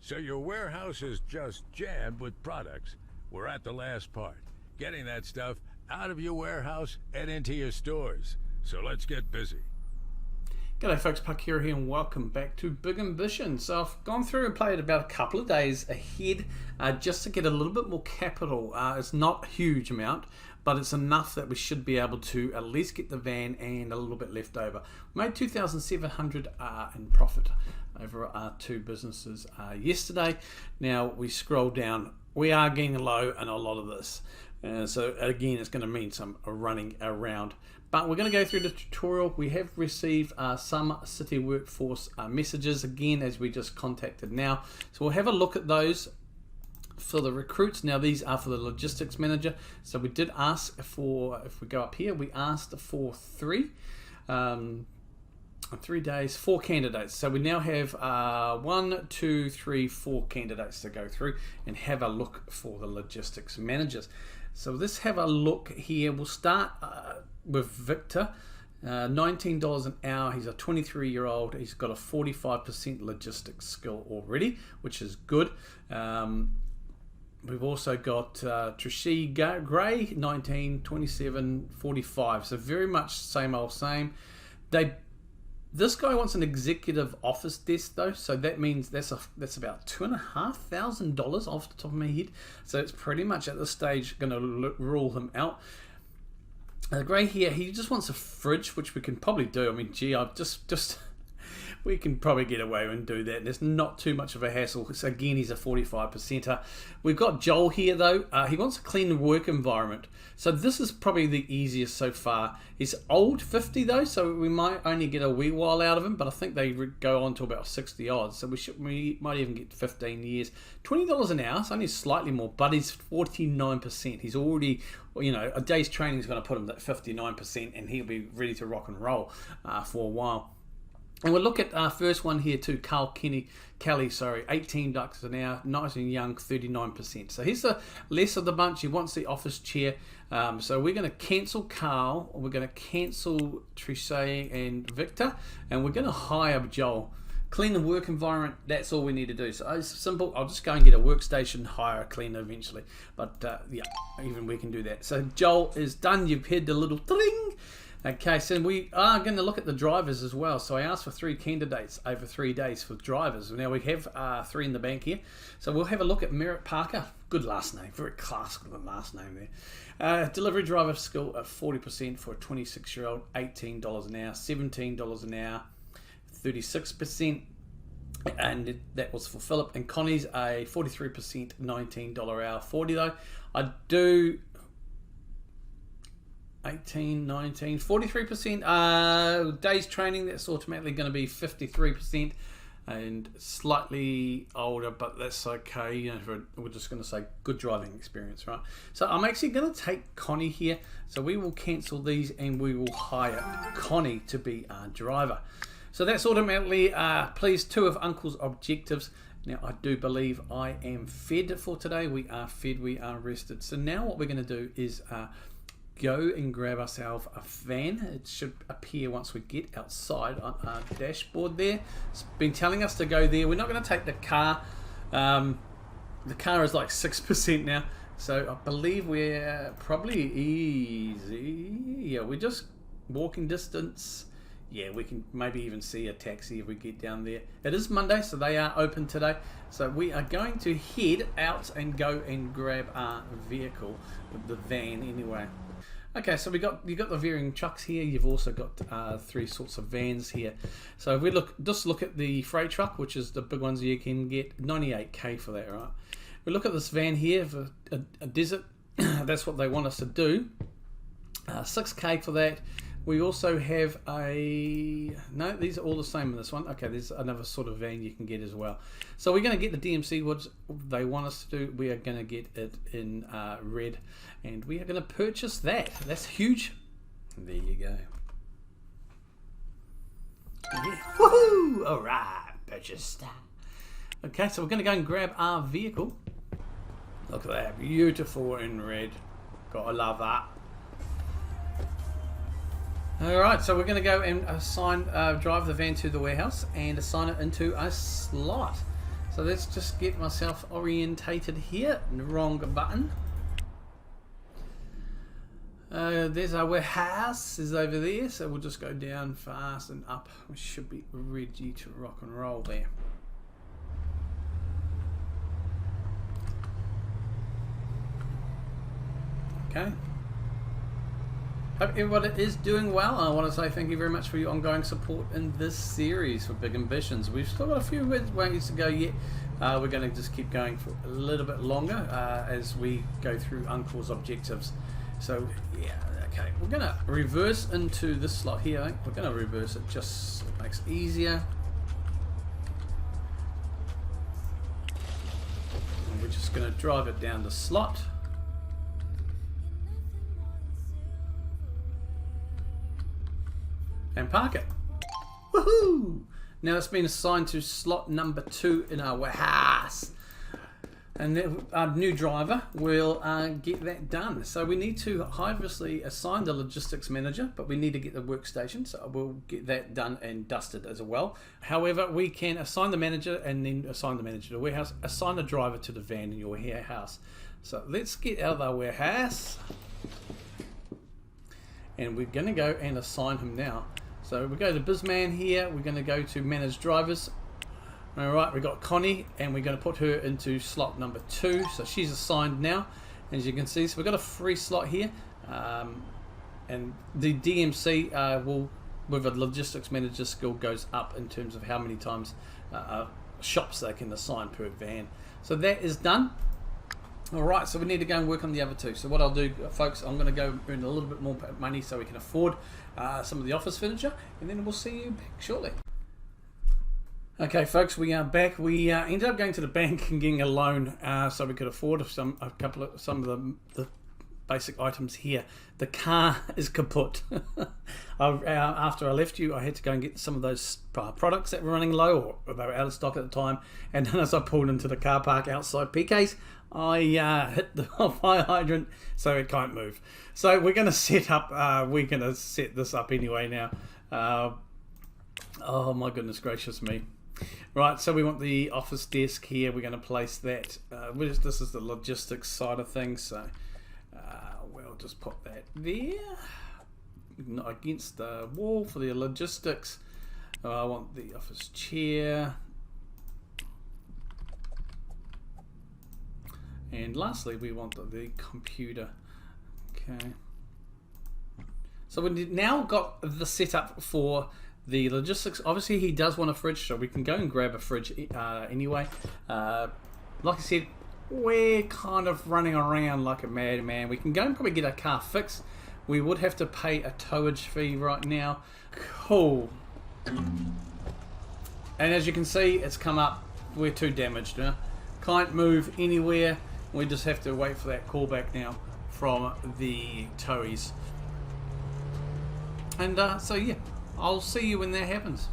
So your warehouse is just jammed with products. We're at the last part. Getting that stuff out of your warehouse and into your stores. So let's get busy. G'day folks, Pakira here and welcome back to Big Ambition. So I've gone through and played about a couple of days ahead just to get a little bit more capital. It's not a huge amount, but it's enough that we should be able to at least get the van and a little bit left over. We made 2,700 in profit over our two businesses yesterday. Now we scroll down, we are getting low in a lot of this. So again, it's going to mean some running around. But we're going to go through the tutorial. We have received some city workforce messages again, as we just contacted now. So we'll have a look at those for the recruits. Now these are for the logistics manager. So we did ask for, if we go up here, we asked for 3 days, 4 candidates. So we now have 1, 2, 3, 4 candidates to go through and have a look for the logistics managers. So let's have a look here. We'll start with Victor, $19 an hour. He's a 23-year-old. He's got a 45% logistics skill already, which is good. We've also got Trishi Gray, 19, 27, 45. So very much same old same. This guy wants an executive office desk though, so that means that's about $2,500 off the top of my head. So it's pretty much at this stage going to rule him out. Gray here, he just wants a fridge, which we can probably do. I mean, gee, I've just we can probably get away and do that. There's not too much of a hassle. So again, he's a 45%er. We've got Joel here though. He wants a clean work environment. So this is probably the easiest so far. He's old, 50 though, so we might only get a wee while out of him, but I think they go on to about 60 odds. So we might even get 15 years. $20 an hour, so only slightly more, but he's 49%. He's already, you know, a day's training is going to put him at 59%, and he'll be ready to rock and roll for a while. And we'll look at our first one here too, Kelly, $18 an hour, nice and young, 39%. So he's the less of the bunch. He wants the office chair. So we're going to cancel Carl, we're going to cancel Tricia and Victor, and we're going to hire Joel. Clean the work environment, that's all we need to do. So it's simple. I'll just go and get a workstation, hire a cleaner eventually. But yeah, even we can do that. So Joel is done. You've heard the little ding. Okay, so we are going to look at the drivers as well. So I asked for 3 candidates over 3 days for drivers. Now we have 3 in the bank here. So we'll have a look at Merritt Parker. Good last name, very classical last name there. Delivery driver skill at 40% for a 26-year-old, $18 an hour, $17 an hour, 36%. And that was for Philip. And Connie's a 43%, $19 hour, 40 though. I do 18, 19, 43%. Days training, that's automatically going to be 53% and slightly older, but that's okay. You know, we're just going to say good driving experience, right? So I'm actually going to take Connie here. So we will cancel these and we will hire Connie to be our driver. So that's automatically please 2 of Uncle's objectives. Now I do believe I am fed for today. We are fed, we are rested. So now what we're going to do is go and grab ourselves a van. It should appear once we get outside on our dashboard there. It's been telling us to go there. We're not going to take the car. The car is like 6% now. So I believe we're probably easy. Yeah, we're just walking distance. Yeah, we can maybe even see a taxi if we get down there. It is Monday, so they are open today. So we are going to head out and go and grab our vehicle, the van anyway. Okay, so you got the varying trucks here. You've also got 3 sorts of vans here. So if we look at the freight truck, which is the big ones you can get, 98k for that, right? We look at this van here for a desert. That's what they want us to do. 6k for that. We also have no, these are all the same in this one. Okay, there's another sort of van you can get as well. So we're going to get the DMC, what they want us to do. We are going to get it in red, and we are going to purchase that. That's huge. There you go. Yeah. Woohoo! All right, purchase that. Okay, so we're going to go and grab our vehicle. Look at that, beautiful in red. Gotta love that. Alright, so we're going to go and drive the van to the warehouse and assign it into a slot. So let's just get myself orientated here. Wrong button. There's our warehouse is over there, so we'll just go down fast and up. We should be ready to rock and roll there. Okay. Hope everybody is doing well. I want to say thank you very much for your ongoing support in this series for Big Ambitions. We've still got a few ways to go yet. We're going to just keep going for a little bit longer as we go through Uncle's objectives. So yeah, okay, we're going to reverse into this slot here. I think we're going to reverse it, just it makes it easier. And we're just going to drive it down the slot. And park it. Woohoo! Now it's been assigned to slot number 2 in our warehouse. And then our new driver will get that done. So we need to obviously assign the logistics manager, but we need to get the workstation. So we'll get that done and dusted as well. However, we can assign the manager and then assign the manager to the warehouse, assign the driver to the van in your warehouse. So let's get out of our warehouse. And we're going to go and assign him now. So we go to Bizman here, we're going to go to Manage Drivers. Alright, we've got Connie and we're going to put her into slot number 2. So she's assigned now, as you can see. So we've got a free slot here. And the DMC will, with a logistics manager skill, goes up in terms of how many times shops they can assign per van. So that is done. Alright, so we need to go and work on the other 2. So what I'll do, folks, I'm going to go earn a little bit more money so we can afford some of the office furniture, and then we'll see you back shortly. Okay, folks, we are back. We ended up going to the bank and getting a loan so we could afford some of the basic items here. The car is kaput. After I left you, I had to go and get some of those products that were running low, or they were out of stock at the time. And then as I pulled into the car park outside PK's, I hit the fire hydrant, so it can't move. So we're going to set up. We're going to set this up anyway now. Oh my goodness gracious me! Right, so we want the office desk here. We're going to place that. This is the logistics side of things. So we'll just put that there, not against the wall for the logistics. I want the office chair. And lastly, we want the computer. Okay. So we've now got the setup for the logistics. Obviously, he does want a fridge, so we can go and grab a fridge anyway. Like I said, we're kind of running around like a madman. We can go and probably get our car fixed. We would have to pay a towage fee right now. Cool. And as you can see, it's come up. We're too damaged now. Can't move anywhere. We just have to wait for that callback now from the towies. And so yeah, I'll see you when that happens.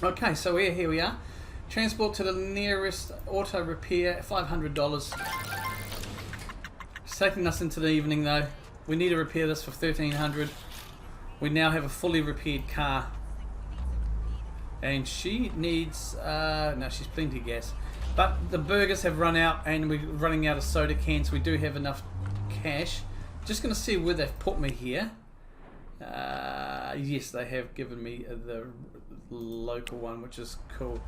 Okay, so here we are. Transport to the nearest auto repair, $500. It's taking us into the evening though. We need to repair this for $1,300. We now have a fully repaired car. And she needs, no, she's plenty of gas. But the burgers have run out and we're running out of soda cans. We do have enough cash. Just going to see where they've put me here. Yes, they have given me the local one, which is cool.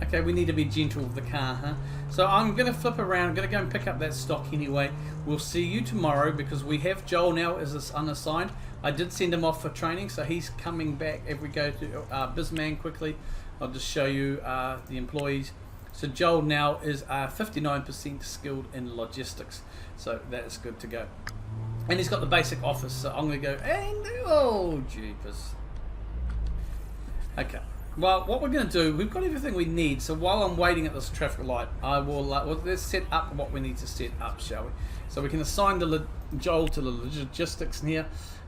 Okay, we need to be gentle with the car, huh? So I'm going to flip around. I'm going to go and pick up that stock anyway. We'll see you tomorrow because we have Joel now as this unassigned. I did send him off for training, so he's coming back. If we go to Bizman quickly, I'll just show you the employees. So Joel now is 59% skilled in logistics, so that is good to go. And he's got the basic office, so I'm going to go and oh jeepers. Okay, well what we're going to do, we've got everything we need. So while I'm waiting at this traffic light, I will well, let's set up what we need to set up, shall we? So we can assign the Joel to the logistics here.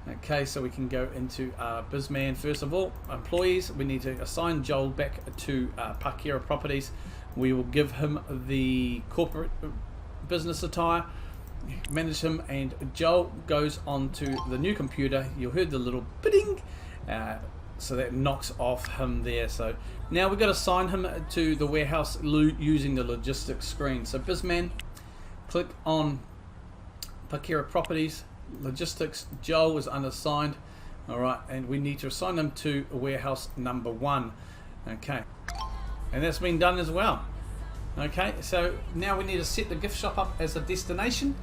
Okay, so we can go into Bizman first of all. Employees, we need to assign Joel back to Pakira Properties. We will give him the corporate business attire, manage him, and Joel goes on to the new computer. You heard the little bidding. So that knocks off him there. So now we've got to assign him to the warehouse using the logistics screen. So Bizman, click on Pakira Properties, Logistics. Joel is unassigned. Alright, and we need to assign them to warehouse number 1. Okay, and that's been done as well. Okay, so now we need to set the gift shop up as a destination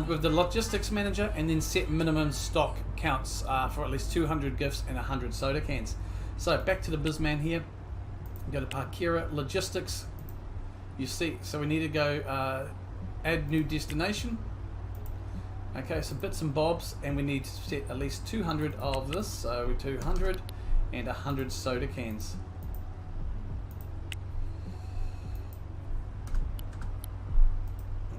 with the logistics manager, and then set minimum stock counts for at least 200 gifts and 100 soda cans. So back to the Bizman here, go to Pakira Logistics. You see, so we need to go add new destination. Okay, so bits and bobs, and we need to set at least 200 of this, so 200 and 100 soda cans.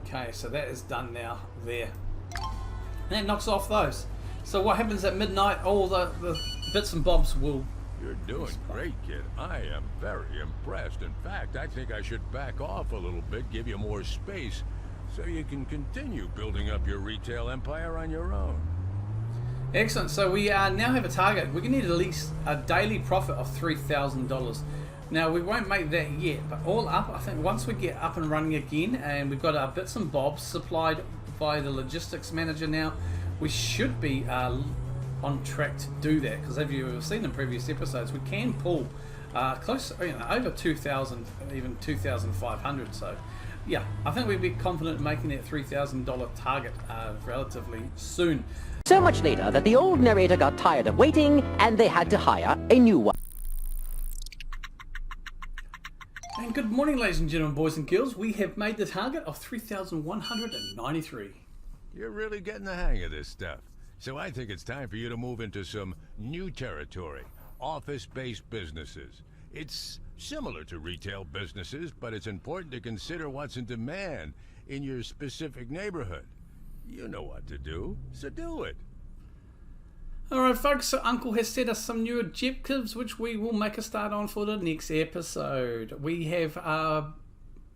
Okay, so that is done now there. And that knocks off those. So what happens at midnight, all the bits and bobs will... You're doing great, kid. I am very impressed. In fact, I think I should back off a little bit, give you more space, so you can continue building up your retail empire on your own. Excellent. So we now have a target. We're going to need at least a daily profit of $3,000. Now we won't make that yet, but all up, I think once we get up and running again, and we've got our bits and bobs supplied by the logistics manager now, we should be on track to do that. Because as you've seen in previous episodes, we can pull close, over 2,000, even 2,500. So yeah, I think we'd be confident in making that $3,000 target relatively soon. So much later that the old narrator got tired of waiting and they had to hire a new one. And good morning, ladies and gentlemen, boys and girls. We have made the target of 3,193. You're really getting the hang of this stuff. So I think it's time for you to move into some new territory, office-based businesses. It's similar to retail businesses, but it's important to consider what's in demand in your specific neighborhood. You know what to do, so do it. Alright folks, so Uncle has set us some new objectives which we will make a start on for the next episode. We have,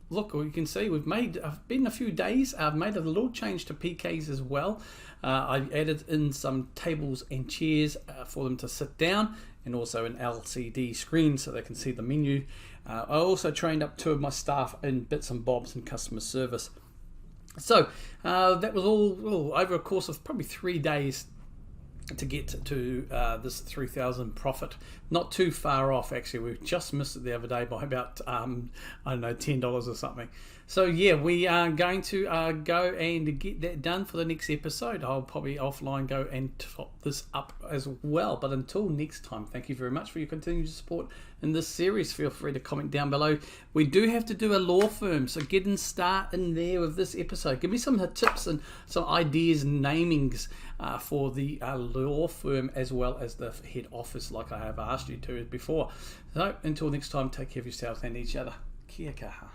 look, you can see we've made, been a few days, I've made a little change to PKs as well. I added in some tables and chairs for them to sit down, and also an LCD screen so they can see the menu. I also trained up 2 of my staff in bits and bobs and customer service. So that was all over a course of probably 3 days to get to this 3,000 profit. Not too far off actually. We just missed it the other day by about I don't know, $10 or something. So yeah, we are going to go and get that done for the next episode. I'll probably offline go and top this up as well. But until next time, thank you very much for your continued support in this series. Feel free to comment down below. We do have to do a law firm, so get and start in there with this episode. Give me some tips and some ideas and namings for the law firm as well as the head office, like I have asked you to before. So until next time, take care of yourselves and each other. Kia kaha.